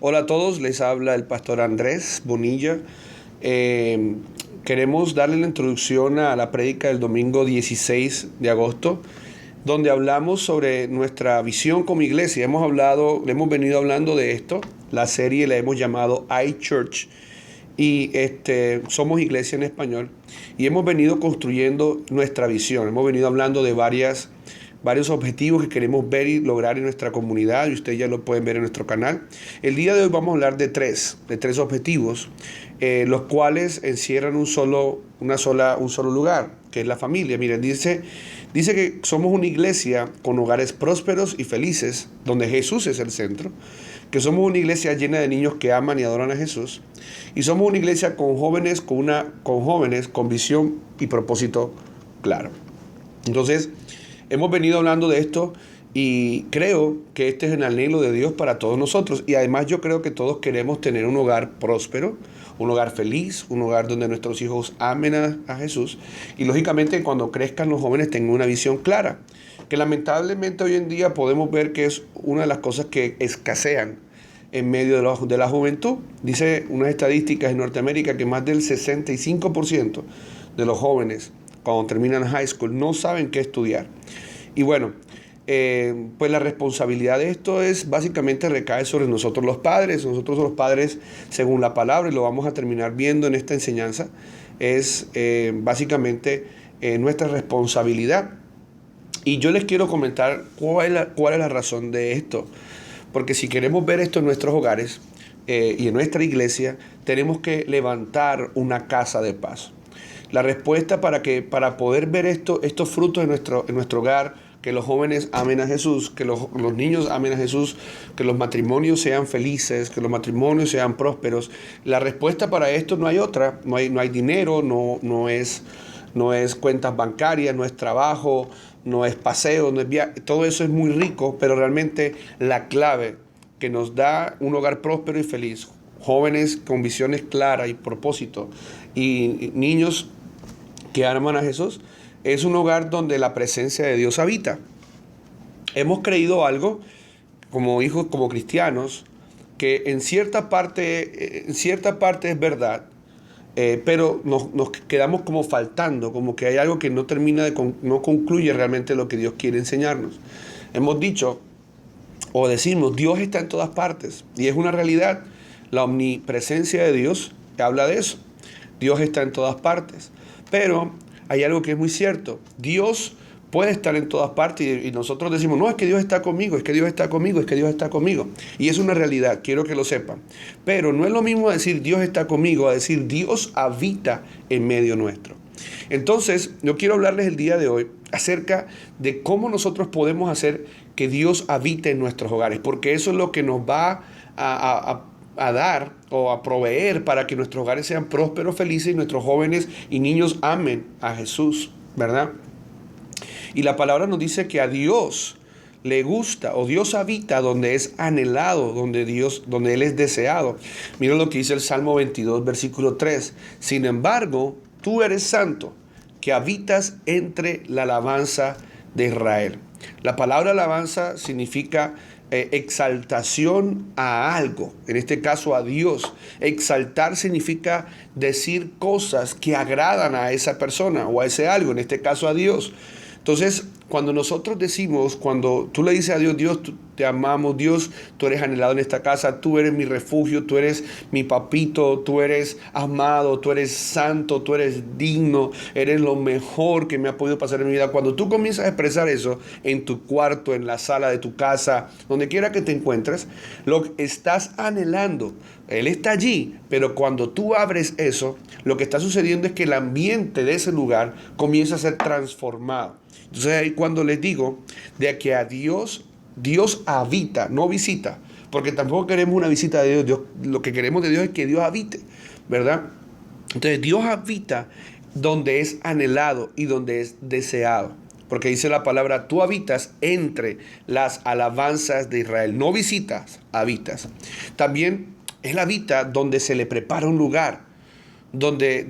Hola a todos, les habla el pastor Andrés Bonilla. Eh, Queremos darle la introducción a la prédica del domingo 16 de agosto, donde hablamos sobre nuestra visión como iglesia. Hemos venido hablando de esto. La serie la hemos llamado iChurch y somos iglesia en español y hemos venido construyendo nuestra visión. Hemos venido hablando de varios objetivos que queremos ver y lograr en nuestra comunidad, y ustedes ya lo pueden ver en nuestro canal. El día de hoy vamos a hablar de tres objetivos, los cuales encierran un solo lugar, que es la familia. Miren, dice que somos una iglesia con hogares prósperos y felices, donde Jesús es el centro, que somos una iglesia llena de niños que aman y adoran a Jesús, y somos una iglesia con jóvenes con visión y propósito claro. Entonces, hemos venido hablando de esto y creo que este es el anhelo de Dios para todos nosotros. Y además yo creo que todos queremos tener un hogar próspero, un hogar feliz, un hogar donde nuestros hijos amen a Jesús. Y lógicamente cuando crezcan los jóvenes tengan una visión clara, que lamentablemente hoy en día podemos ver que es una de las cosas que escasean en medio de la juventud. Dice unas estadísticas en Norteamérica que más del 65% de los jóvenes cuando terminan high school no saben qué estudiar. Y bueno, pues la responsabilidad de esto es básicamente recae sobre nosotros los padres. Nosotros los padres, según la palabra, y lo vamos a terminar viendo en esta enseñanza, es básicamente nuestra responsabilidad. Y yo les quiero comentar cuál es la razón de esto. Porque si queremos ver esto en nuestros hogares y en nuestra iglesia, tenemos que levantar una casa de paz. La respuesta para poder ver estos frutos en nuestro hogar, que los jóvenes amen a Jesús, que los niños amen a Jesús, que los matrimonios sean felices, que los matrimonios sean prósperos. La respuesta para esto no hay otra. No hay dinero, no es cuentas bancarias, no es trabajo, no es paseo, no es viaje. Todo eso es muy rico, pero realmente la clave que nos da un hogar próspero y feliz, jóvenes con visiones claras y propósito, y niños que aman a Jesús, es un hogar donde la presencia de Dios habita. Hemos creído algo como hijos, como cristianos, que en cierta parte es verdad, pero nos quedamos como faltando, como que hay algo que no no concluye realmente lo que Dios quiere enseñarnos. Hemos dicho o decimos, Dios está en todas partes, y es una realidad. La omnipresencia de Dios habla de eso. Dios está en todas partes. Pero hay algo que es muy cierto. Dios puede estar en todas partes y nosotros decimos, no, es que Dios está conmigo, es que Dios está conmigo, es que Dios está conmigo. Y es una realidad, quiero que lo sepan. Pero no es lo mismo decir Dios está conmigo a decir Dios habita en medio nuestro. Entonces, yo quiero hablarles el día de hoy acerca de cómo nosotros podemos hacer que Dios habite en nuestros hogares, porque eso es lo que nos va a dar o a proveer para que nuestros hogares sean prósperos, felices, y nuestros jóvenes y niños amen a Jesús, ¿verdad? Y la palabra nos dice que a Dios le gusta, o Dios habita donde es anhelado, donde Él es deseado. Miren lo que dice el Salmo 22, versículo 3. Sin embargo, tú eres santo, que habitas entre la alabanza de Israel. La palabra alabanza significa exaltación a algo, en este caso a Dios. Exaltar significa decir cosas que agradan a esa persona o a ese algo, en este caso a Dios. Entonces, cuando cuando tú le dices a Dios, Dios, te amamos, Dios, tú eres anhelado en esta casa, tú eres mi refugio, tú eres mi papito, tú eres amado, tú eres santo, tú eres digno, eres lo mejor que me ha podido pasar en mi vida. Cuando tú comienzas a expresar eso en tu cuarto, en la sala de tu casa, donde quiera que te encuentres, lo que estás anhelando, Él está allí, pero cuando tú abres eso, lo que está sucediendo es que el ambiente de ese lugar comienza a ser transformado. Entonces ahí cuando les digo de que a Dios habita, no visita, porque tampoco queremos una visita de Dios. Lo que queremos de Dios es que Dios habite, ¿verdad? Entonces Dios habita donde es anhelado y donde es deseado. Porque dice la palabra, tú habitas entre las alabanzas de Israel. No visitas, habitas. También Él habita donde se le prepara un lugar. Donde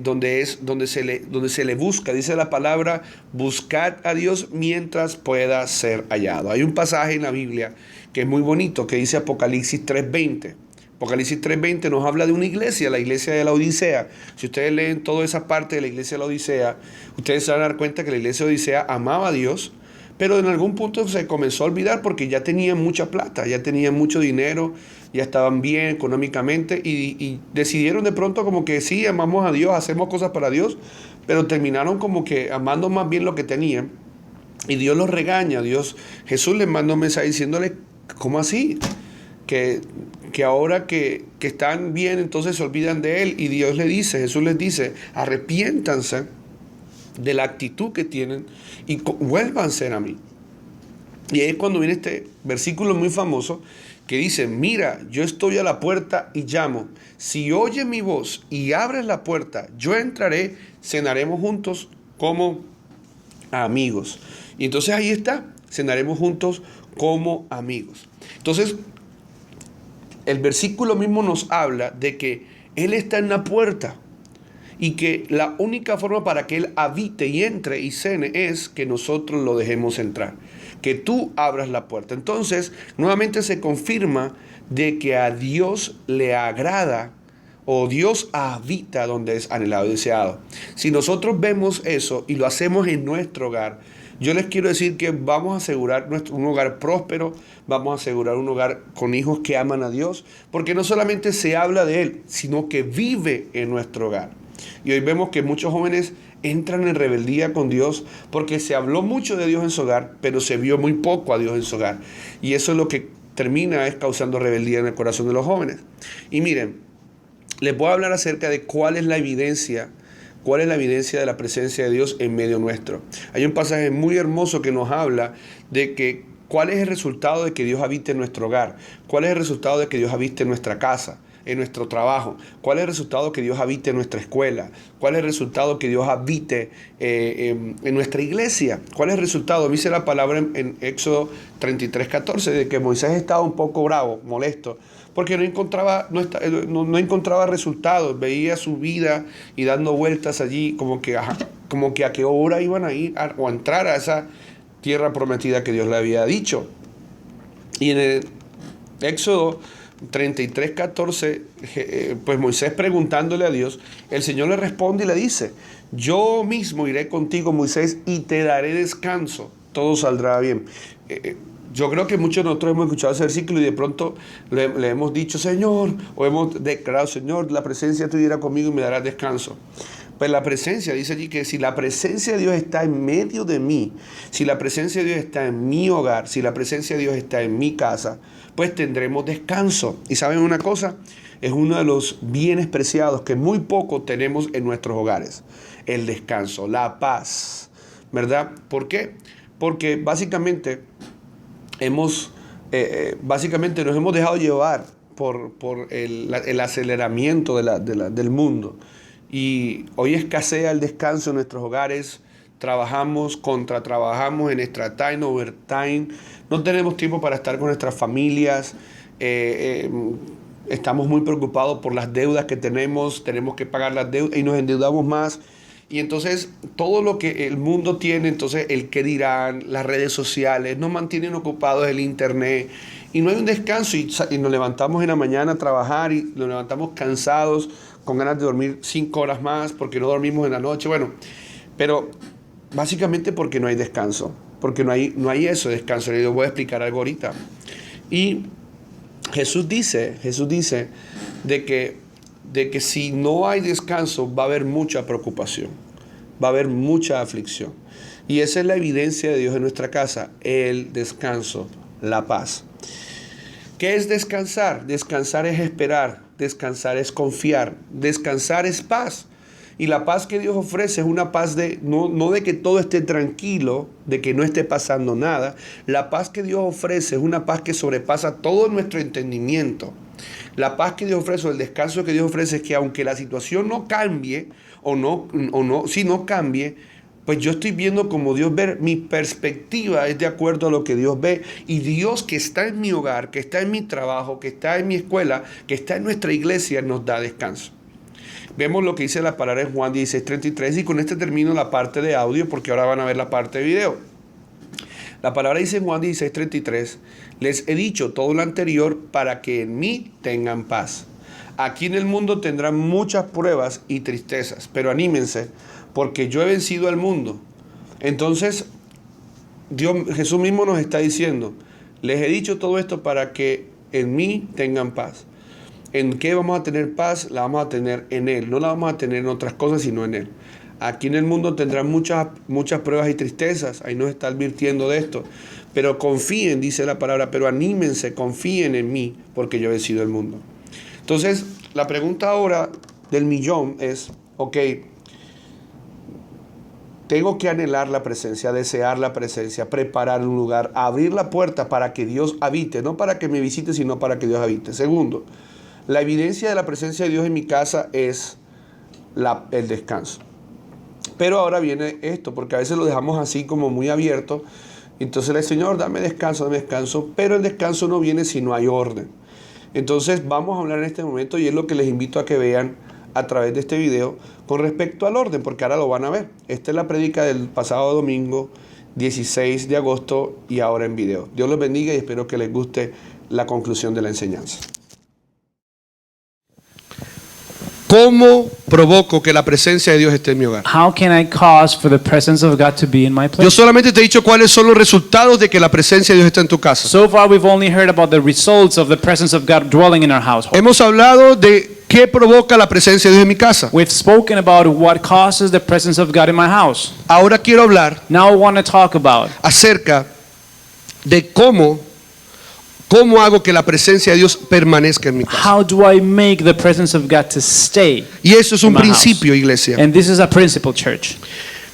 se le busca. Dice la palabra, buscad a Dios mientras pueda ser hallado. Hay un pasaje en la Biblia que es muy bonito, que dice Apocalipsis 3:20. Apocalipsis 3:20 nos habla de una iglesia, la iglesia de la Odisea. Si ustedes leen toda esa parte de la iglesia de la Odisea, ustedes se van a dar cuenta que la iglesia de Odisea amaba a Dios, pero en algún punto se comenzó a olvidar porque ya tenían mucha plata, ya tenían mucho dinero, ya estaban bien económicamente y decidieron de pronto como que sí, amamos a Dios, hacemos cosas para Dios, pero terminaron como que amando más bien lo que tenían. Y Dios los regaña, Jesús les manda un mensaje diciéndole, ¿cómo así? Que ahora que están bien, entonces se olvidan de Él. Y Jesús les dice, arrepiéntanse de la actitud que tienen y vuélvanse a mí. Y ahí es cuando viene este versículo muy famoso que dice, mira, yo estoy a la puerta y llamo. Si oyes mi voz y abres la puerta, yo entraré, cenaremos juntos como amigos. Y entonces ahí está, cenaremos juntos como amigos. Entonces, el versículo mismo nos habla de que Él está en la puerta y que la única forma para que Él habite y entre y cene es que nosotros lo dejemos entrar, que tú abras la puerta. Entonces, nuevamente se confirma de que a Dios le agrada o Dios habita donde es anhelado y deseado. Si nosotros vemos eso y lo hacemos en nuestro hogar, yo les quiero decir que vamos a asegurar un hogar próspero, vamos a asegurar un hogar con hijos que aman a Dios, porque no solamente se habla de Él, sino que vive en nuestro hogar. Y hoy vemos que muchos jóvenes entran en rebeldía con Dios porque se habló mucho de Dios en su hogar, pero se vio muy poco a Dios en su hogar. Y eso es lo que termina causando rebeldía en el corazón de los jóvenes. Y miren, les voy a hablar acerca de cuál es la evidencia de la presencia de Dios en medio nuestro. Hay un pasaje muy hermoso que nos habla de que cuál es el resultado de que Dios habite en nuestro hogar, cuál es el resultado de que Dios habite en nuestra casa, en nuestro trabajo, cuál es el resultado de que Dios habite en nuestra escuela, cuál es el resultado de que Dios habite en nuestra iglesia, cuál es el resultado. Dice la palabra en Éxodo 33:14 de que Moisés estaba un poco bravo, molesto, porque no encontraba resultados, veía su vida y dando vueltas allí como que a qué hora iban a ir o a entrar a esa tierra prometida que Dios le había dicho. Y en el Éxodo 33:14, pues Moisés preguntándole a Dios, el Señor le responde y le dice, yo mismo iré contigo, Moisés, y te daré descanso, todo saldrá bien. Yo creo que muchos de nosotros hemos escuchado ese versículo y de pronto le hemos dicho, Señor, o hemos declarado, Señor, la presencia tuya irá conmigo y me darás descanso. Pues la presencia, dice allí que si la presencia de Dios está en medio de mí, si la presencia de Dios está en mi hogar, si la presencia de Dios está en mi casa, pues tendremos descanso. Y ¿saben una cosa? Es uno de los bienes preciados que muy poco tenemos en nuestros hogares. El descanso, la paz, ¿verdad? ¿Por qué? Porque básicamente nos hemos dejado llevar por el aceleramiento del mundo. Y hoy escasea el descanso en nuestros hogares. Trabajamos, contratrabajamos en extra time, overtime. No tenemos tiempo para estar con nuestras familias. Estamos muy preocupados por las deudas que tenemos que pagar las deudas y nos endeudamos más. Y entonces todo lo que el mundo tiene, entonces el qué dirán, las redes sociales, nos mantienen ocupados, el internet. Y no hay un descanso y nos levantamos en la mañana a trabajar y nos levantamos cansados, con ganas de dormir 5 horas más porque no dormimos en la noche. Bueno, pero básicamente porque no hay descanso, porque no hay eso de descanso. Les voy a explicar algo ahorita. Y Jesús dice de que si no hay descanso va a haber mucha preocupación, va a haber mucha aflicción. Y esa es la evidencia de Dios en nuestra casa, el descanso, la paz. ¿Qué es descansar? Descansar es esperar, descansar es confiar, descansar es paz. Y la paz que Dios ofrece es una paz no de que todo esté tranquilo, de que no esté pasando nada. La paz que Dios ofrece es una paz que sobrepasa todo nuestro entendimiento. La paz que Dios ofrece, o el descanso que Dios ofrece es que aunque la situación no cambie, si no cambie, pues yo estoy viendo como Dios ve, mi perspectiva es de acuerdo a lo que Dios ve. Y Dios que está en mi hogar, que está en mi trabajo, que está en mi escuela, que está en nuestra iglesia, nos da descanso. Vemos lo que dice la palabra en Juan 16:33 y con este termino la parte de audio porque ahora van a ver la parte de video. La palabra dice en Juan 16:33, les he dicho todo lo anterior para que en mí tengan paz. Aquí en el mundo tendrán muchas pruebas y tristezas, pero anímense, porque yo he vencido al mundo. Entonces, Jesús mismo nos está diciendo, les he dicho todo esto para que en mí tengan paz. ¿En qué vamos a tener paz? La vamos a tener en Él. No la vamos a tener en otras cosas, sino en Él. Aquí en el mundo tendrán muchas pruebas y tristezas. Ahí nos está advirtiendo de esto. Pero confíen, dice la palabra, pero anímense, confíen en mí, porque yo he vencido el mundo. Entonces, la pregunta ahora del millón es, ok, tengo que anhelar la presencia, desear la presencia, preparar un lugar, abrir la puerta para que Dios habite, no para que me visite, sino para que Dios habite. Segundo, la evidencia de la presencia de Dios en mi casa es el descanso. Pero ahora viene esto, porque a veces lo dejamos así como muy abierto. Entonces el Señor, dame descanso, pero el descanso no viene si no hay orden. Entonces vamos a hablar en este momento y es lo que les invito a que vean a través de este video con respecto al orden, porque ahora lo van a ver. Esta es la prédica del pasado domingo 16 de agosto y ahora en video. Dios los bendiga y espero que les guste la conclusión de la enseñanza. ¿Cómo provoco que la presencia de Dios esté en mi hogar? How can I cause for the presence of God to be in my place? Yo solamente te he dicho cuáles son los resultados de que la presencia de Dios está en tu casa. So far we've only heard about the results of the presence of God dwelling in our household. Hemos hablado de qué provoca la presencia de Dios en mi casa. We've spoken about what causes the presence of God in my house. Ahora quiero hablar Now I want to talk about acerca de cómo hago que la presencia de Dios permanezca en mi casa. how do I make the presence of God to stay. Y eso es un in my principio, house. iglesia. And this is a principle, church.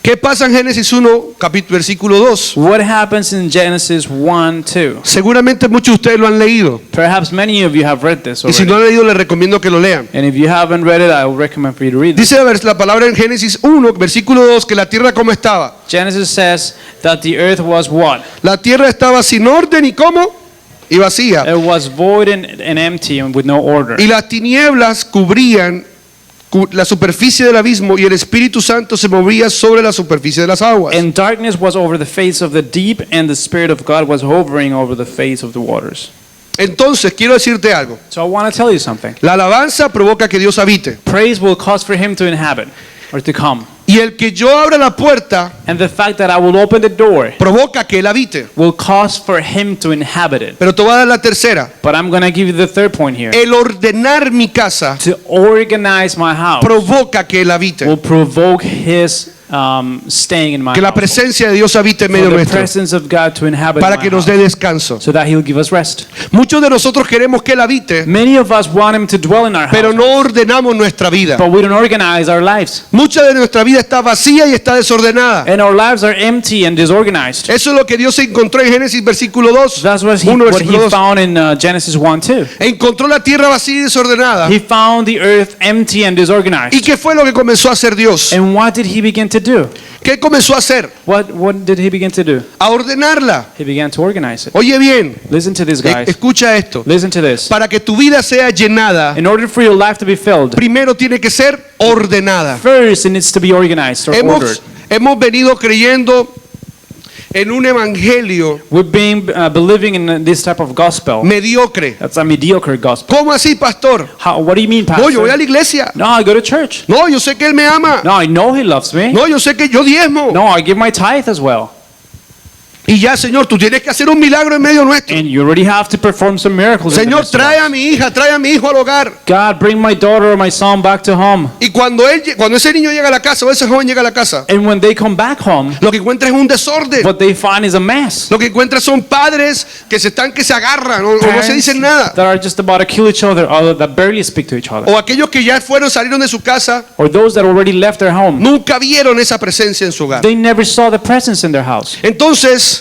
¿Qué pasa en Génesis 1, versículo 2? What happens in Genesis 1:2? Seguramente muchos de ustedes lo han leído. Perhaps many of you have read this Y si already. no han leído, les recomiendo que lo lean. And if you haven't read it, I would recommend for you to read it. Dice la palabra en Génesis 1, versículo 2, que la tierra como estaba. Genesis says that the earth was what? La tierra estaba sin orden y ¿cómo? Y vacía. It was void and empty and with no order. Y las tinieblas cubrían la superficie del abismo y el Espíritu Santo se movía sobre la superficie de las aguas. And darkness was over the face of the deep, and the Spirit of God was hovering over the face of the waters. Entonces, quiero decirte algo. So I want to tell you something. La alabanza provoca que Dios habite. Praise will cause for Him to inhabit or to come. Y el que yo abra la puerta And the fact that I will open the door provoca que Él habite. will cause for Him to inhabit it. Pero te voy a dar la tercera. But I'm going to give you the third point here. El ordenar mi casa To organize my house provoca que Él habite. will provoke His staying in my Que la house. presencia de Dios habite en medio For the nuestro. presence of God to inhabit Para my que nos house, dé descanso. so that He'll give us rest. Muchos de nosotros queremos que Él habite, Many of us want Him to dwell in our pero house, no ordenamos nuestra vida. but we don't organize our lives. Mucha de nuestra vida está vacía y está desordenada. And our lives are empty and disorganized. Eso es lo que Dios encontró en Génesis versículo 2. That's what he, 1 what versículo he 2. found in Genesis 1:2. Encontró la tierra vacía y desordenada. He found the earth empty and ¿Y disorganized. qué fue lo que comenzó a hacer Dios? And what did He begin to do? ¿Qué comenzó a hacer? What did He begin to do? A ordenarla. He began to organize it. Oye bien, Listen to this, guys. escucha esto. Listen to this. Para que tu vida sea llenada, In order for your life to be filled, primero tiene que ser ordenada. first it needs to be organized or ordered. Hemos venido creyendo en un evangelio We've been believing in this type of gospel. mediocre. That's a mediocre gospel. ¿Cómo así, pastor? What do you mean, No, yo voy a pastor? la iglesia. No, I go to church. No, yo sé que Él me ama. No, I know He loves me. No, yo sé que yo diezmo. No, I give my tithe as well. Y ya, Señor, tú tienes que hacer un milagro en medio nuestro. And you already have to perform some miracles. in the Señor, midst of trae us. a mi hija, trae a mi hijo al hogar. God, bring my daughter or my son back to home. Y cuando ese niño llega a la casa o ese joven llega a la casa, And when they come back home, lo que encuentra es un desorden. what they find is a mess. Lo que encuentra son padres que se agarran o no se dicen nada. that are just about to kill each other or that barely speak to each other. O aquellos que ya salieron de su casa, Or those that already left their home. nunca vieron esa presencia en su hogar. They never saw the presence in their house. Entonces,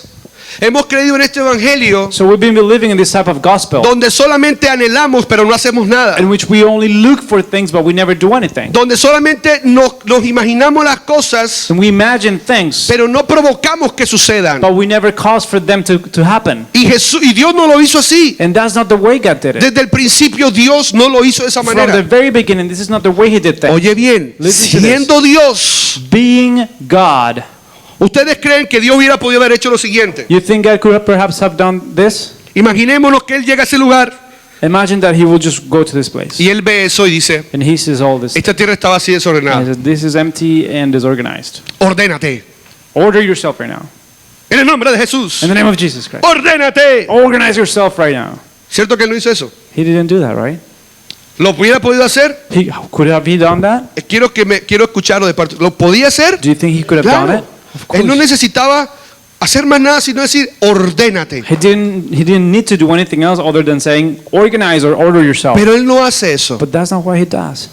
hemos creído en este evangelio So we've been believing in this type of gospel donde solamente anhelamos pero no hacemos nada. in which we only look for things but we never do anything. Donde solamente nos imaginamos las cosas And we imagine things pero no provocamos que sucedan. but we never cause for them to happen. Y Dios no lo hizo así. And that's not the way God did it. Desde el principio Dios no lo hizo de esa From the manera. very beginning, this is not the way He did things. Oye bien, Listen to siendo Dios, Being God, ¿Ustedes creen que Dios hubiera podido haber hecho lo siguiente? You think God could perhaps have done this? Imaginémonos que Él llega a ese lugar Imagine that he will just go to this place. y Él ve eso y dice, And he sees all this. esta tierra está vacía y And he desordenada. says, this is empty and disorganized. Ordénate. Order yourself right now. En el nombre de Jesús. In the name of Jesus Christ. Ordénate. Organize yourself right now. ¿Cierto que Él no hizo eso? He didn't do that, right? ¿Lo hubiera podido hacer? Could have he done that? Quiero escucharlo de parte. ¿Lo podía hacer? Do you think he could have done Claro. it? Of course. Él no necesitaba hacer más nada sino decir, ordénate. He didn't need to do anything else other than saying organize or order yourself. Pero Él no hace eso. But that's not what he does.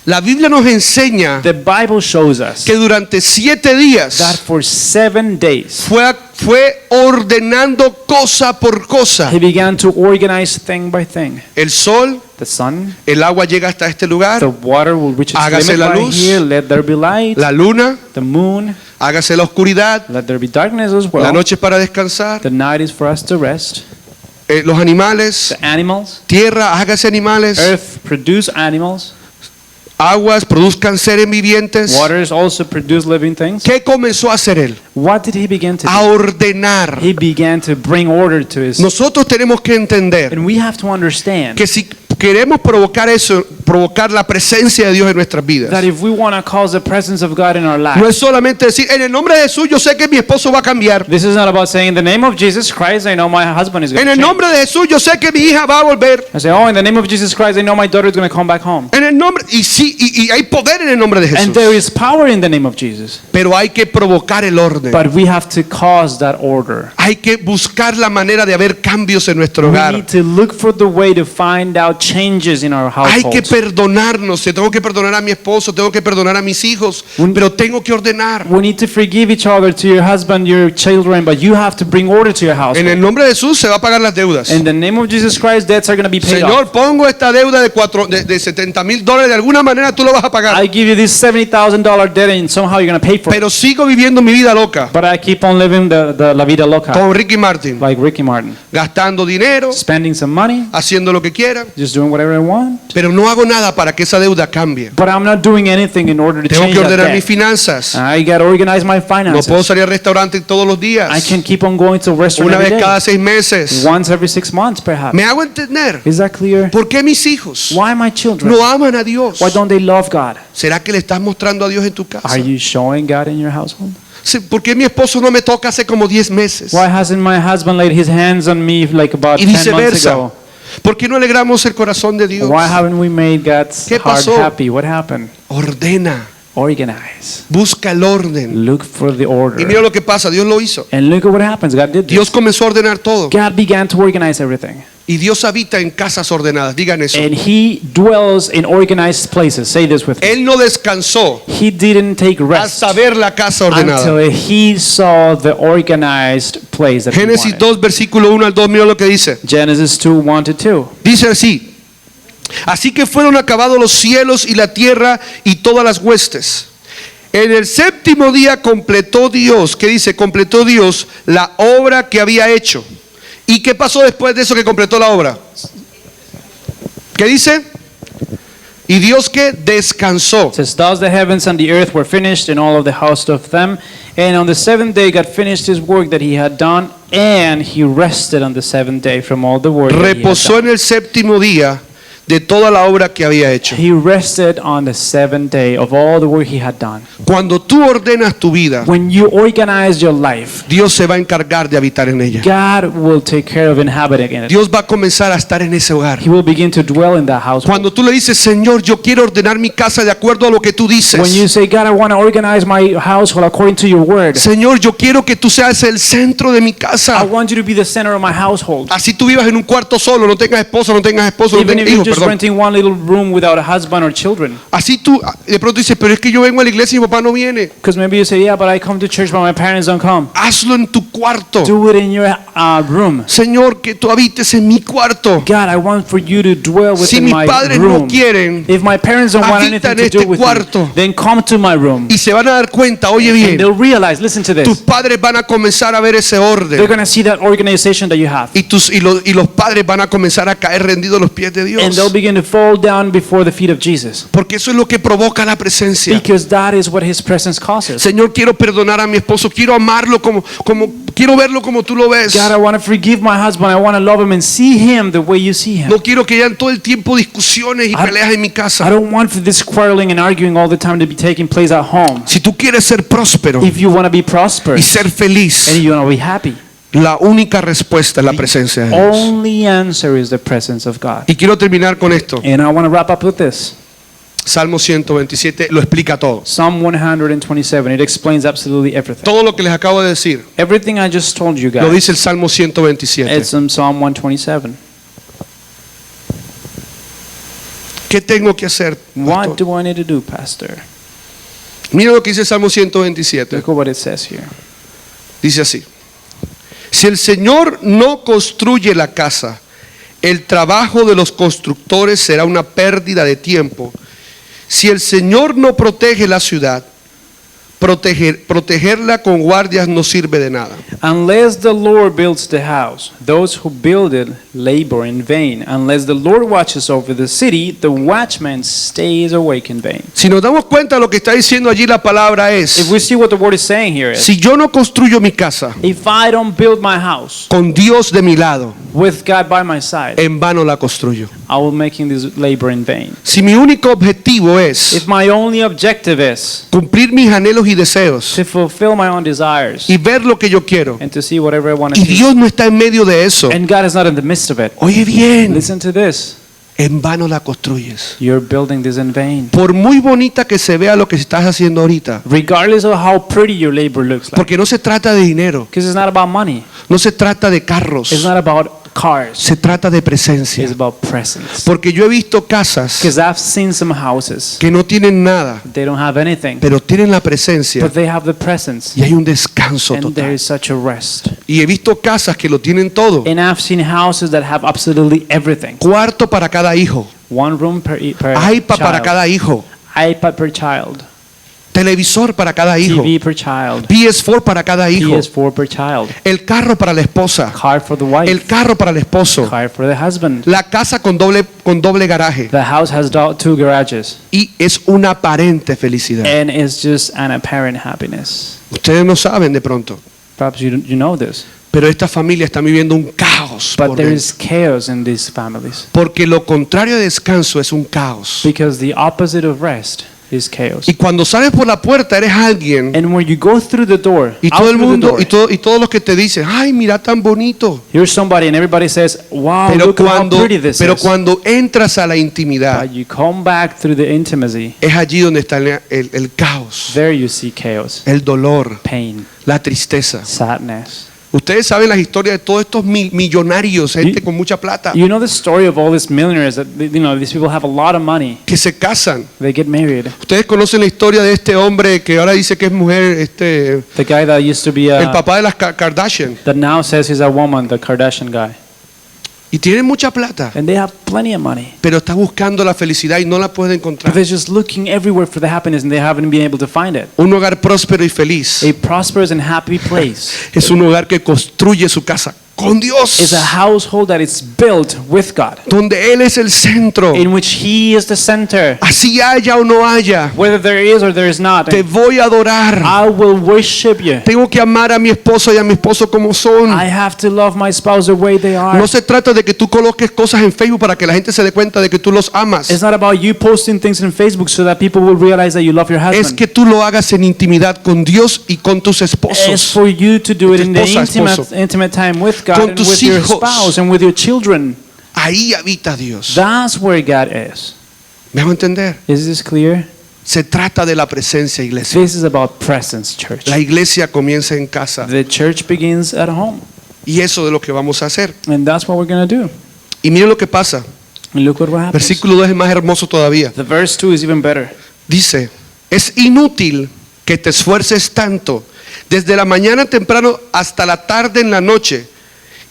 La Biblia nos enseña The Bible shows us que durante 7 that días for 7 days fue ordenando cosa por cosa. he began to organize thing by thing. El sol, The sun, el agua llega hasta este the lugar, water will reach its Hágase limit la right luz. here. Let there be light. la luna, The moon, hágase la oscuridad, let there be darkness as la well. noche es para descansar, The night is for us to rest. los animales, The animals, tierra, hágase animales, earth produce animals. aguas produzcan seres vivientes. Waters also produce living things. ¿Qué comenzó a hacer Él? What did he begin to A do? ordenar. He began to bring order to his. Nosotros tenemos que entender And we have to understand que si queremos provocar eso, provocar la presencia de Dios en nuestras vidas, that if we want to cause the presence of God in our no lives, es solamente decir, en el nombre de Jesús yo sé que mi esposo va a cambiar. this is not about saying, in the name of Jesus Christ, I know my husband is going En to el change. nombre de Jesús yo sé que mi hija va a volver. I say, oh, in the name of Jesus Christ, I know my daughter is going to come back home. En el nombre, y sí, y hay poder en el nombre de Jesús. And there is power in the name of Jesus. Pero hay que provocar el orden. But we have to cause that order. Hay que buscar la manera de haber cambios en nuestro We hogar. need to look for the way to find out changes in our Hay que households. perdonarnos. Tengo que perdonar a mi esposo, tengo que perdonar a mis hijos, pero tengo que ordenar. We need to forgive each other, to your husband, your children, but you have to bring order to your house. En el nombre de Jesús se va a pagar las deudas. In the name of Jesus Christ, debts are going to be paid off. Señor, pongo esta deuda de $70,000, de alguna manera tú lo vas a pagar. I give you this $70,000 debt and somehow you're going to pay for it. Pero sigo viviendo mi vida loca, But I keep on living the la vida loca, con Ricky Martin, like Ricky Martin. gastando dinero, Spending some money, haciendo lo que quiera, just doing whatever I want. pero no hago nada para que esa deuda cambie. But I'm not doing anything in order to Tengo change que that ordenar mis debt. finanzas. I got to organize my No puedo finances. salir al restaurante todos los I días, can keep on going to a restaurant una every vez day. cada 6 meses. Once every 6 months, perhaps. ¿Me hago entender? Is that clear? ¿Por qué mis hijos Why my children? no aman a Dios? Why don't they love God? ¿Será que le estás mostrando a Dios en tu casa? Are you showing God in your household? Sí, ¿por qué mi esposo no me toca hace como 10 meses? Why hasn't my husband laid his hands on me like about Y 10 months viceversa. ago? ¿Por qué no alegramos el corazón de Dios? Why haven't we made God's ¿Qué heart pasó? happy? What happened? Ordena, Organize. busca el orden. Look for the Y mira order. lo que pasa, Dios lo hizo. And look at what happens. God did Dios this. comenzó a ordenar todo. God began to organize everything. Y Dios habita en casas ordenadas. Digan eso. And he dwells in organized places. Say this with me. Él no descansó He didn't take rest hasta ver la casa ordenada. until he saw the organized place that he Génesis wanted. 2, versículo 1 al 2, mira lo que dice. Genesis 2, 1 to 2. Dice así: así que fueron acabados los cielos y la tierra y todas las huestes. En el séptimo día completó Dios, ¿qué dice? Completó Dios la obra que había hecho. ¿Y qué pasó después de eso que completó la obra? ¿Qué dice? Y Dios que descansó. It says, thus the heavens and the earth were finished, and all of the host of them. And on the seventh day God finished his work that he had done, and he rested on the seventh day from all the work that he had Reposó done. en el séptimo día de toda la obra que había hecho. He rested on the seventh day of all the work he had done. Cuando tú ordenas tu vida, When you organize your life, Dios se va a encargar de habitar en ella. God will take care of inhabiting in it. Dios va a comenzar a estar en ese hogar. He will begin to dwell in that house. Cuando tú le dices, Señor, yo quiero ordenar mi casa de acuerdo a lo que tú dices. When you say, God, I want to organize my household according to your word. Señor, yo quiero que tú seas el centro de mi I casa. want you to be the center of my household. Así tú vivas en un cuarto solo, no tengas esposo, no tengas esposo, no Even tengas if you're hijos, just perdón. renting one little room without a husband or children. Así tú de pronto dices, pero es que yo vengo a la iglesia y mi papá no viene. Because maybe you say, yeah, but I come to church, but my parents don't come. Hazlo en tu cuarto. Do it in your room. Señor, que tú habites en mi cuarto. God, I want for you to dwell Si within mis my padres no room. quieren, If my parents don't want habita anything en to do este with cuarto. me, then come to my room. y se van a dar cuenta, oye And bien, they'll realize, listen to tus this, padres van a comenzar a ver ese they're orden. going to see that organization that you have. Y los padres van a comenzar a caer rendidos a los pies de And Dios. they'll begin to fall down before the feet of Jesus. Porque eso es lo que provoca la presencia. Because that is what his presence causes. Señor, quiero perdonar a mi esposo, quiero amarlo quiero verlo como tú lo ves. God, I want to forgive my husband. I want to love him and see him the way you see him. No quiero que hayan todo el tiempo discusiones y peleas en mi I casa. don't want for this quarreling and arguing all the time to be taking place at home. Si tú quieres ser próspero If you want to be y prosperous ser feliz, and you want to be happy, la única respuesta es la presencia de Dios. only answer is the presence of God. Y quiero terminar con esto. And I want to wrap up with this. Salmo 127 lo explica todo. Psalm 127, it explains absolutely everything. Todo lo que les acabo de decir Everything I just told you lo guys, dice el Salmo 127. it's in Psalm 127. ¿Qué tengo que hacer, What pastor? do I need to do, Pastor? Mira lo que dice el Salmo 127. Look at what it says here. Dice así: si el Señor no construye la casa, el trabajo de los constructores será una pérdida de tiempo. Si el Señor no protege la ciudad, protegerla con guardias no sirve de nada. Unless the Lord builds the house, those who build it labor in vain. Unless the Lord watches over the city, the watchman stays awake in vain. Si nos damos cuenta, lo que está diciendo allí la palabra If es: we see what the word is saying here is, si yo no construyo mi casa if I don't build my house con Dios de mi lado, with God by my side, en vano la construyo. I will making this labor in vain. Si mi único objetivo es If my only objective is cumplir mis anhelos y deseos to fulfill my own desires y ver lo que yo quiero, and to see whatever I want to y see, Dios no está en medio de eso, and God is not in the midst of it, oye bien, listen to this, en vano la construyes. you're building this in vain. Por muy bonita que se vea lo que estás haciendo ahorita, Regardless of how pretty your labor looks like. porque no se trata de dinero, Because it's not about money. no se trata de It's carros, not about cars. se trata de It's presencia. about presence. Porque yo he visto casas Because I've seen some houses, que no tienen nada, they don't have anything, pero tienen la presencia but they have the presence. y hay un descanso And there total. is such a rest. Y he visto casas que lo tienen todo. And I've seen houses that have absolutely everything. Cuarto para cada hijo, One room per iPad para child. cada hijo, iPad per child. televisor para cada hijo, TV per child. PS4 para cada hijo, PS4 per child. el carro para la esposa, Car for the wife. el carro para el esposo, Car for the husband. la casa con doble garaje, The house has two garages. y es una aparente felicidad. And it's just an apparent happiness. Ustedes no saben de pronto, Perhaps you know this. pero esta familia está viviendo un caos But por there dentro. is chaos in these families. Porque lo contrario de descanso es un caos. Because the opposite of rest is chaos. Y cuando sales por la puerta eres alguien, And when you go through the door, y out todo el through the mundo door, y todos los que te dicen, ay, mira tan bonito. here's somebody and everybody says, wow, Pero look at how pretty this pero is. cuando entras a la intimidad, But you come back through the intimacy, es allí donde está el caos, there you see chaos, el dolor, pain, la tristeza. sadness. Ustedes saben las historias de todos estos millonarios, gente con mucha plata, You know the story of all these millionaires that, these people have a lot of money. que se casan. They get married. Ustedes conocen la historia de este hombre que ahora dice que es mujer, The guy that used to be el papá de las Kardashian, that now says he's a woman, the Kardashian guy. y tiene mucha plata, And they have plenty of money. pero está buscando la felicidad y no la puede But encontrar. they're just looking everywhere for the happiness and they haven't been able to find it. Un hogar próspero y feliz A prosperous and happy place es un hogar que construye su casa con Dios, is a household that is built with God, donde Él es el centro. in which He is the center. Así haya o no haya, Whether there is or there is not, te voy a adorar. I will worship you. Tengo que amar a mi esposo y a mi esposo como son. I have to love my spouse the way they are. No se trata de que tú coloques cosas en Facebook para que la gente se dé cuenta de que tú los amas. It's not about you posting things in Facebook so that people will realize that you love your Es husband. que tú lo hagas en intimidad con Dios y con tus It's esposos. for you to do it in the Esposo. intimate time with God Con and tus with your hijos. spouse and with your children. Ahí habita Dios. That's where God is. ¿Me hago entender? Is this clear? Se trata de la presencia, iglesia. This is about presence, church. La iglesia comienza en casa The church begins at home. y eso es lo que vamos a hacer. And that's what we're going to do. Y miren lo que pasa. And look what happens. Versículo 2 es más hermoso todavía. The verse 2 is even better. Dice, es inútil que te esfuerces tanto desde la mañana temprano hasta la tarde en la noche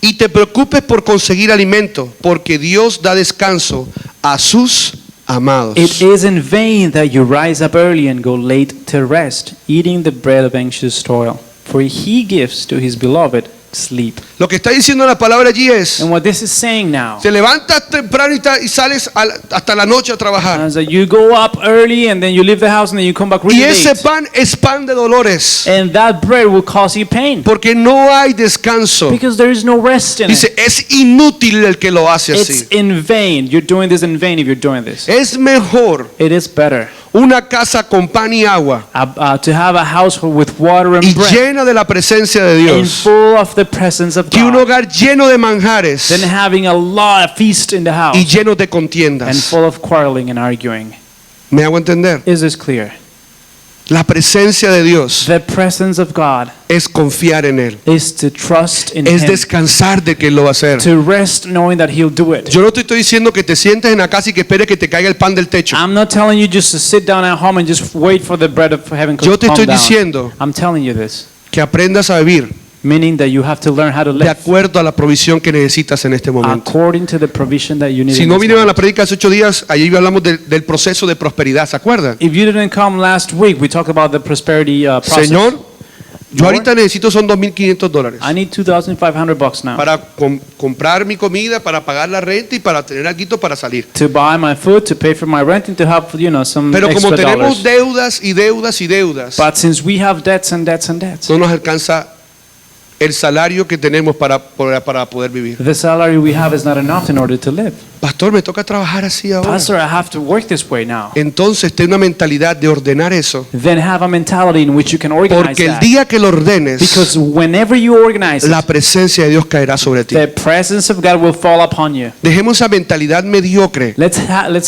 y te preocupes por conseguir alimento, porque Dios da descanso a sus amados. It is in vain that you rise up early and go late to rest, eating the bread of anxious toil, for he gives to his beloved sleep. Lo que está diciendo la palabra allí es, And what this is saying now te levantas temprano y sales hasta la noche a trabajar. is that you go up early and then you leave the house and then you come back really Y ese late. pan es pan de dolores, And that bread will cause you pain porque no hay descanso. because there is no rest in Dice, it. es inútil el que lo hace It's así. in vain. You're doing this in vain if you're doing this. Es mejor It is better una casa con pan y agua to have a household with water and y bread llena de la presencia de and Dios full of the presence of que un God hogar lleno de manjares than having a lot of feast in the house y lleno de and contiendas. full of quarreling and arguing. ¿Me hago entender? Is this clear? La presencia de Dios The presence of God es confiar en Él, is to trust in es Him, descansar de que Él lo va a hacer. to rest knowing that He'll do it. Yo no te estoy diciendo que te sientes en la casa y que esperes que te caiga el pan del techo. I'm not telling you just to sit down at home and just wait for the bread of heaven to Yo te come estoy down. diciendo I'm telling you this, que aprendas a vivir meaning that you have to learn how to de live acuerdo a la provisión que necesitas en este momento. according to the provision that you need. Si in no this vinieron a la moment. prédica hace 8 días, allí hablamos del proceso de prosperidad, ¿se acuerdan? If you didn't come last week, we talked about the prosperity process. Señor, yo Lord, ahorita necesito son $2,500 I need $2,500 now para comprar mi comida, para pagar la renta y para tener algo para salir. to buy my food, to pay for my rent, and to have some Pero como extra tenemos dollars. deudas y deudas y deudas, But since we have debts and debts and debts, no nos alcanza el salario que tenemos para poder vivir. the salary we have is not enough in order to live. Pastor, me toca trabajar así ahora. Pastor, I have to work this way now. Entonces ten una mentalidad de ordenar eso, Then have a mentality in which you can organize porque el that. día que lo ordenes, Because whenever you organize la it, presencia de Dios caerá sobre ti. the presence of God will fall upon you. Dejemos esa mentalidad mediocre Let's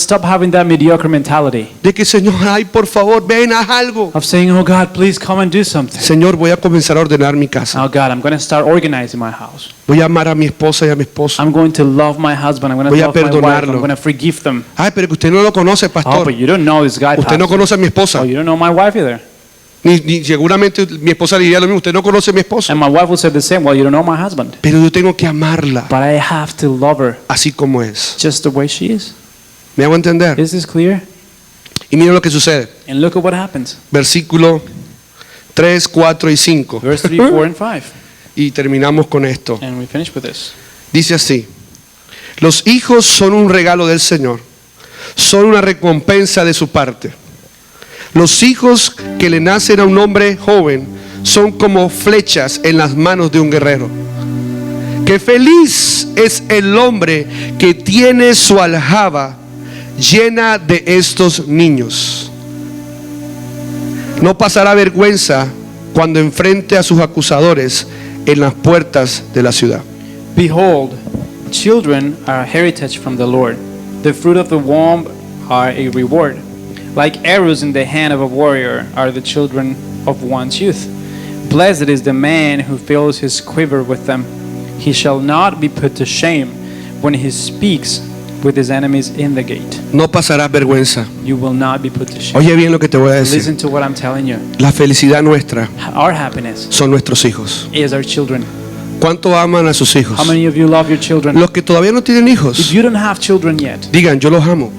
stop having that mediocre mentality de que, Señor, ay, por favor, ven, haz algo. of saying, oh God, please come and do something. Señor, voy a comenzar a ordenar mi casa. Oh God, I'm going to start organizing my house. Voy a amar a mi esposa y a mi esposo. I'm going to love my husband. I'm going to Voy a love my wife. perdonarlo. I'm going to forgive them. Ay, pero que usted no lo conoce, Oh, pastor. but you don't know this guy, Usted no pastor. conoce a mi esposa. Oh, you don't know my wife either. Ni seguramente mi esposa diría lo mismo. Usted no conoce a mi esposa. And my wife will say the same. Well, you don't know my husband. Pero yo tengo que amarla But I have to love her así como es. just the way she is. ¿Me hago entender? Is this clear? Y mira lo que sucede. And look at what happens. Versículo 3, 4 y 5. Verse 3, 4, and 5. Y terminamos con esto. And we finish with this. Dice así: los hijos son un regalo del Señor, son una recompensa de su parte. Los hijos que le nacen a un hombre joven son como flechas en las manos de un guerrero. Que feliz es el hombre que tiene su aljaba llena de estos niños. No pasará vergüenza cuando enfrente a sus acusadores en las puertas de la ciudad. Behold, children are a heritage from the Lord. The fruit of the womb are a reward. Like arrows in the hand of a warrior are the children of one's youth. Blessed is the man who fills his quiver with them. He shall not be put to shame when he speaks with his enemies in the gate. No pasarás vergüenza. You will not be put to shame. Oye bien lo que te voy a decir. Listen to what I'm telling you. La felicidad nuestra Our happiness son nuestros hijos. is our children. ¿Cuánto aman a sus hijos? How many of you love your children? Los que todavía no tienen If hijos, you don't have children yet, digan, yo los amo.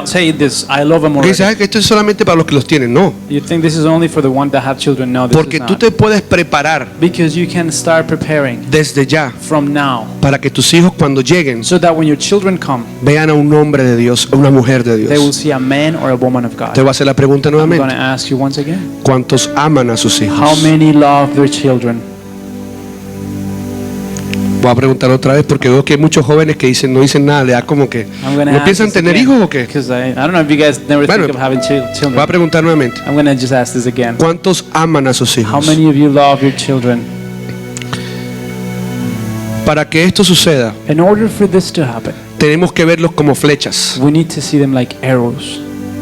say this, I love them Porque already. sabes que esto es solamente para los que los tienen. No, You think this is only for the ones that have children? No, this porque is tú not. te puedes preparar Because you can start preparing desde ya from now, para que tus hijos cuando lleguen so that when your children come, vean a un hombre de Dios, a una mujer de they will Dios. see a man or a woman of God. Te voy a hacer la pregunta I'm going to nuevamente. ask you once again. ¿Cuántos aman a sus How hijos? many love their children? Voy a preguntar otra vez porque veo que hay muchos jóvenes que dicen, no dicen nada, le da como que, I'm going to ¿no ask piensan this tener again, hijos o qué? because I don't know if you guys never Bueno, think of having Voy a children. preguntar nuevamente. I'm going to just ask this again. ¿Cuántos aman a sus How hijos? many of you love your children? Para que esto suceda, In order for this to happen, tenemos que verlos como flechas. we need to see them like arrows.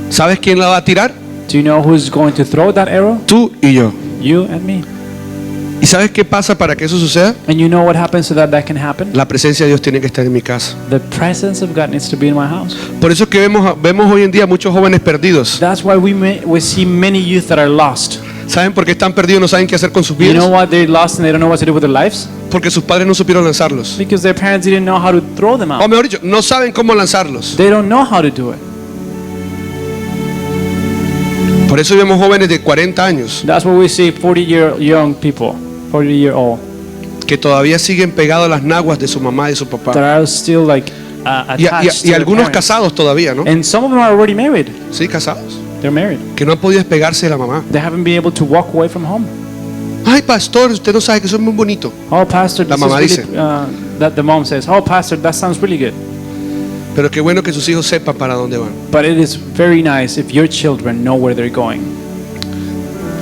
¿Sabes quién la va a tirar? Do you know who's going to throw that arrow? Tú y yo. You and me. ¿Y sabes qué pasa para que eso suceda? And you know what happens so that that can happen? La presencia de Dios tiene que estar en mi casa. The presence of God needs to be in my house. Por eso es que vemos hoy en día muchos jóvenes perdidos. That's why we see many youth that are lost. ¿Saben por qué están perdidos y no saben qué hacer con sus You know vidas? why they're lost and they don't know what to do with their lives? Porque sus padres no supieron lanzarlos. Because their parents didn't know how to throw them O out. mejor dicho, no saben cómo lanzarlos. They don't know how to do it. Por eso vemos jóvenes de 40 años That's why we see 40-year-young people, 40-year-old, que todavía siguen pegados a las naguas de su mamá y de su papá. that are still like Y, attached to y their algunos parents. casados todavía, ¿no? And some of them are already married. Sí, casados. They're married. Que no han podido despegarse de la mamá. They haven't been able to walk away from home. Ay, pastor, usted no sabe que eso es muy bonito. Oh, pastor, La this is mamá really, dice. that the mom says, oh, pastor, that sounds really good. Pero qué bueno que sus hijos sepan para dónde van. But it is very nice if your children know where they're going.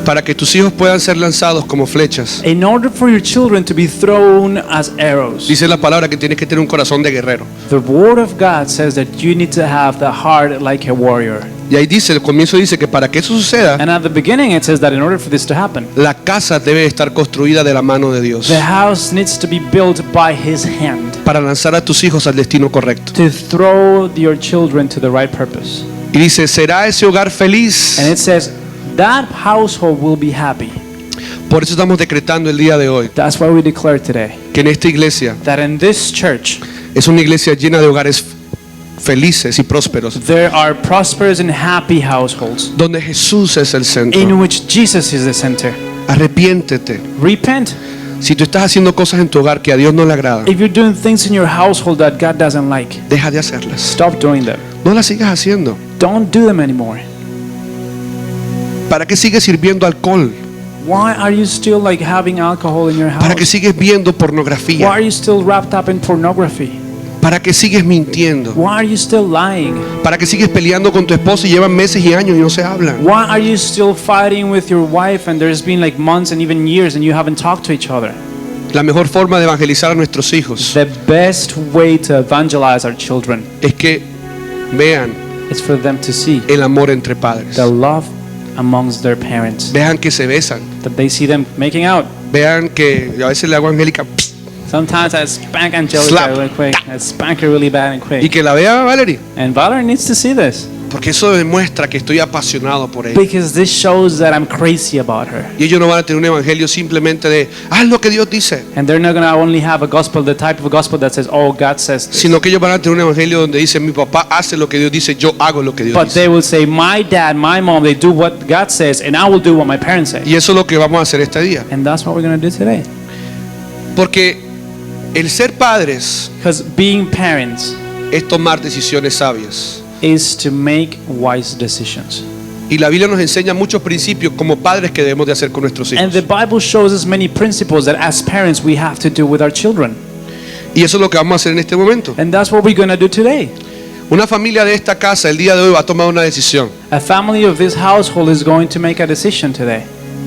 Para que tus hijos puedan ser lanzados como flechas. In order for your children to be thrown as arrows, Dice la palabra que tienes que tener un corazón de guerrero. the word of God says that you need to have the heart like a warrior. Y ahí dice, el comienzo dice que para que eso suceda, And at the beginning it says that in order for this to happen, la casa debe estar construida de la mano de Dios. the house needs to be built by his hand Para lanzar a tus hijos al destino correcto. to throw your children to the right purpose. Y dice, será ese hogar feliz. And it says that household will be happy. Por eso estamos decretando el día de hoy That's why we declare today que en esta iglesia that in this church es una iglesia llena de hogares felices y prósperos, there are prosperous and happy households donde Jesús es el in centro. which Jesus is the center. Arrepiéntete. Repent. Si tú estás haciendo cosas en tu hogar que a Dios no le agradan, If you're doing things in your household that God doesn't like, deja de hacerlas. stop doing them. No las sigas haciendo. Don't do them anymore. ¿Para qué sigues sirviendo alcohol? Why are you still like having alcohol in your ¿Para qué house? sigues viendo Why pornografía? are you still wrapped up in pornography? ¿Para qué sigues mintiendo? Why are you still lying? ¿Para qué sigues peleando con tu esposo y llevan meses y años y no se hablan? Why are you still fighting with your wife and there's been like months and even years and you haven't talked to each other? La mejor forma de evangelizar a nuestros hijos The best way to evangelize our children es que vean is for them to see el amor entre padres. the love amongst their parents. Vean que se besan. That they see them making out. Vean que yo a veces le hago a Angélica Sometimes I spank Angelica Slap. really quick. I spank her really bad and y quick. que la vea Valerie, And Valerie needs to see this porque eso demuestra que estoy apasionado por ella. because this shows that I'm crazy about her. Y ellos no van a tener un evangelio simplemente de haz lo que Dios dice, And they're not going to only have a gospel, the type of a gospel that says, oh, God says this. sino que ellos van a tener un evangelio donde dice mi papá hace lo que Dios dice, yo hago lo que Dios But dice. they will say, my dad, my mom, they do what God says, and I will do what my parents say. Y eso es lo que vamos a hacer este día. And that's what we're going to do today. Porque el ser padres Because being parents es tomar decisiones sabias. is to make wise decisions. Y la Biblia nos enseña muchos principios como padres que debemos de hacer con nuestros And the hijos. Bible shows us many principles that as parents we have to do with our children. Y eso es lo que vamos a hacer en este momento. And that's what we're going to do today. Una familia de esta casa el día de hoy va a tomar una decisión. A family of this household is going to make a decision today.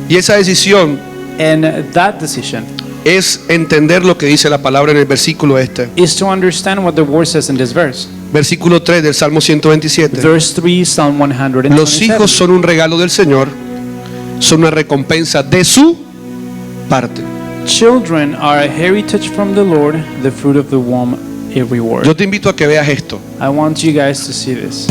Y esa decisión And that decision es entender lo que dice la palabra en el versículo este. is to understand what the word says in this verse. Versículo 3 del Salmo 127. Verse 3, Psalm Los hijos 127. son un regalo del Señor, son una recompensa de su parte. Children are a heritage from the Lord, the fruit of the womb, a reward. Yo te invito a que veas esto, I want you guys to see this.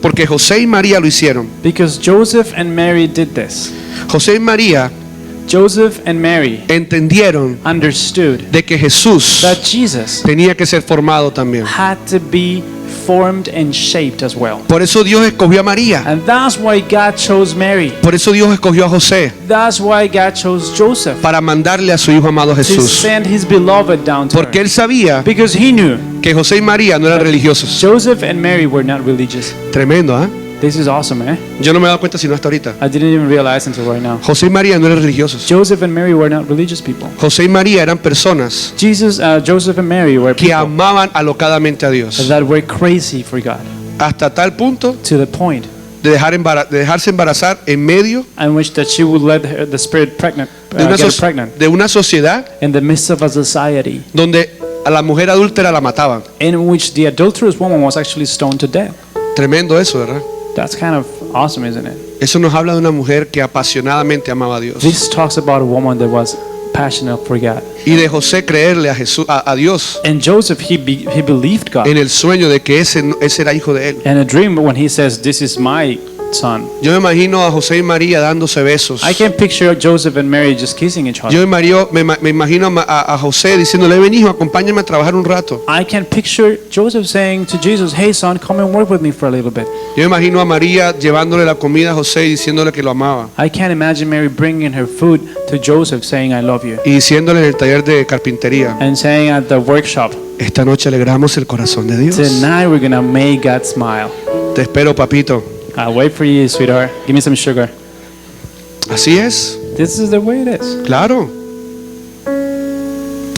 porque José y María lo hicieron. Because Joseph and Mary did this. José y María Joseph and Mary entendieron understood de que Jesús that Jesus tenía que ser formado también. had to be formed and shaped as well. Por eso Dios escogió a María. And that's why God chose Mary. Por eso Dios escogió a José That's why God chose Joseph para mandarle a su hijo amado to Jesús. send his beloved down to Porque her. él sabía Because he knew que José y María no eran religiosos. Joseph and Mary were not religious. Tremendo, ¿ah? This is awesome, eh? Yo no me he dado cuenta sino hasta ahorita. I didn't even realize until right now. José y María no eran religiosos. Joseph and Mary were not religious people. José y María eran personas Joseph and Mary were que people amaban alocadamente a Dios. that were crazy for God Hasta tal punto to the point de dejarse embarazar en medio in which that she would let the spirit pregnant, de una, get her pregnant de una sociedad in the midst of a society donde a la mujer adúltera la mataban. in which the adulterous woman was actually stoned to death. Tremendo eso, ¿verdad? That's kind of awesome, isn't it? Eso nos habla de una mujer que apasionadamente amaba a Dios. This talks about a woman that was passionate for God. Y de José creerle a Jesús, a Dios And Joseph, he believed God. en el sueño de que ese era hijo de él. And a dream when he says, "This is my son. Yo me imagino a José y María dándose besos. I can picture Joseph and Mary just kissing each Yo other. me imagino a José diciéndole, ven hijo, acompáñame a trabajar un rato. I can picture Joseph saying to Jesus, hey son, come and work with me for a little bit. Yo me imagino a María llevándole la comida a José y diciéndole que lo amaba. I can't imagine Mary bringing her food to Joseph saying, I love you. Y diciéndole en el taller de carpintería, And saying at the workshop, esta noche alegramos el corazón de Dios. tonight we're gonna make God smile. Te espero, papito. I'll wait for you, sweetheart. Give me some sugar. Así es, This is the way it is. claro.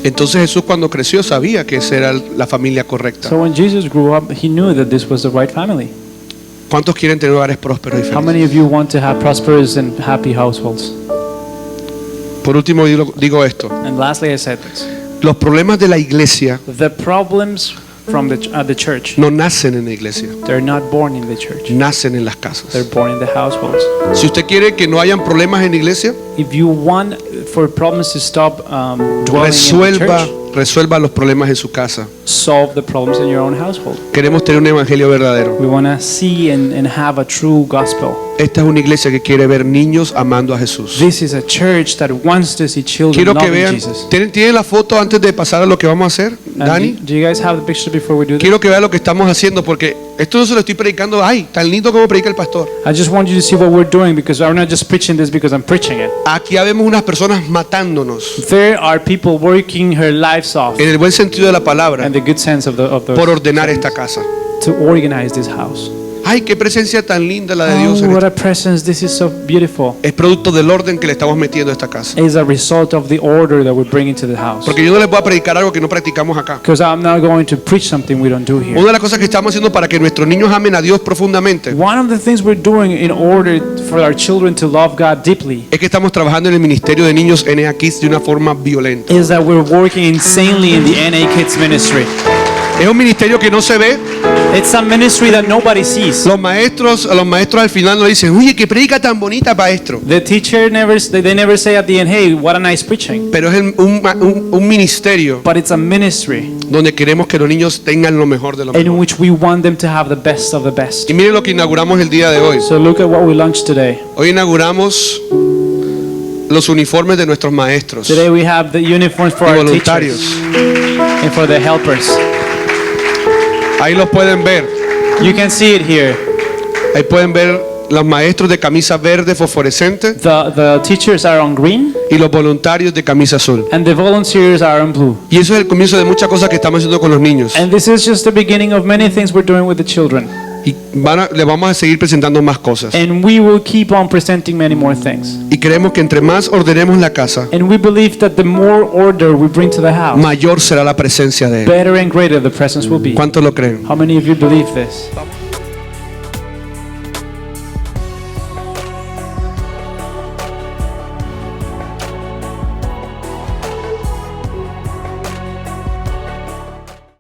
Entonces Jesús cuando creció sabía que esa era la familia correcta. So when Jesus grew up, he knew that this was the right family. ¿Cuántos quieren tener hogares prósperos y How felices? many of you want to have prosperous and happy households? Por último digo esto. And lastly, I said this. Los problemas de la iglesia The problems from the church, no nacen en la iglesia, they're not born in the church. nacen en las casas. They're born in the households. Si usted quiere que no hayan problemas en la iglesia, If you want for problems to stop dwelling in the church, resuelva los problemas en su casa. solve the problems in your own household. Queremos tener un evangelio verdadero. We want to see and have a true gospel. Esta es una iglesia que quiere ver niños amando a Jesús. This is a church that wants to see children Quiero que loving vean, Jesus. ¿tienen la foto antes de pasar a lo que vamos a hacer, And Dani? do you guys have the picture before we do this? Quiero que vean lo que estamos haciendo porque esto no se lo estoy predicando, ay, tan lindo como predica el pastor. I just want you to see what we're doing because I'm not just preaching this because I'm preaching it. Aquí vemos unas personas matándonos, There are people working her lives off en el buen sentido de la palabra, and the good sense of por ordenar esta casa. to organize this house. Ay, qué presencia tan linda la de Dios. Oh, what a presence. This is so beautiful. Es producto del orden que le estamos metiendo a esta casa. It's a result of the order that we're bringing to the house. Porque yo no les voy a predicar algo que no practicamos acá. Because I'm not going to preach something we don't do here. Una de las cosas que estamos haciendo para que nuestros niños amen a Dios profundamente One of the things we're doing in order for our children to love God deeply es que estamos trabajando en el ministerio de niños NA Kids de una forma violenta. is that we're working insanely in the NA Kids ministry. Es un ministerio que no se ve. It's a ministry that nobody sees. A los maestros al final nos dicen, oye, qué predica tan bonita, maestro. The teacher they never say at the end, hey, what a nice preaching. Pero es un ministerio But it's a ministry donde queremos que los niños tengan lo mejor de lo in mejor. which we want them to have the best of the best. Y miren lo que inauguramos el día de hoy. So look at what we launched today. Hoy inauguramos los uniformes de nuestros maestros Today we have the uniforms for y our voluntarios. teachers and for the helpers. Ahí los pueden ver. You can see it here. Ahí pueden ver los maestros de camisa verde fosforescente The teachers are on green y los voluntarios de camisa azul. and the volunteers are on blue. Y eso es el comienzo de muchas cosas que estamos haciendo con los niños. And this is just the beginning of many things we're doing with the children. Y les vamos a seguir presentando más cosas. And we will keep on presenting many more things. Y creemos que entre más ordenemos la casa, And we believe that the more order we bring to the house, mayor será la presencia de Él. better and greater the presence will be. ¿Cuántos lo creen? How many of you believe this?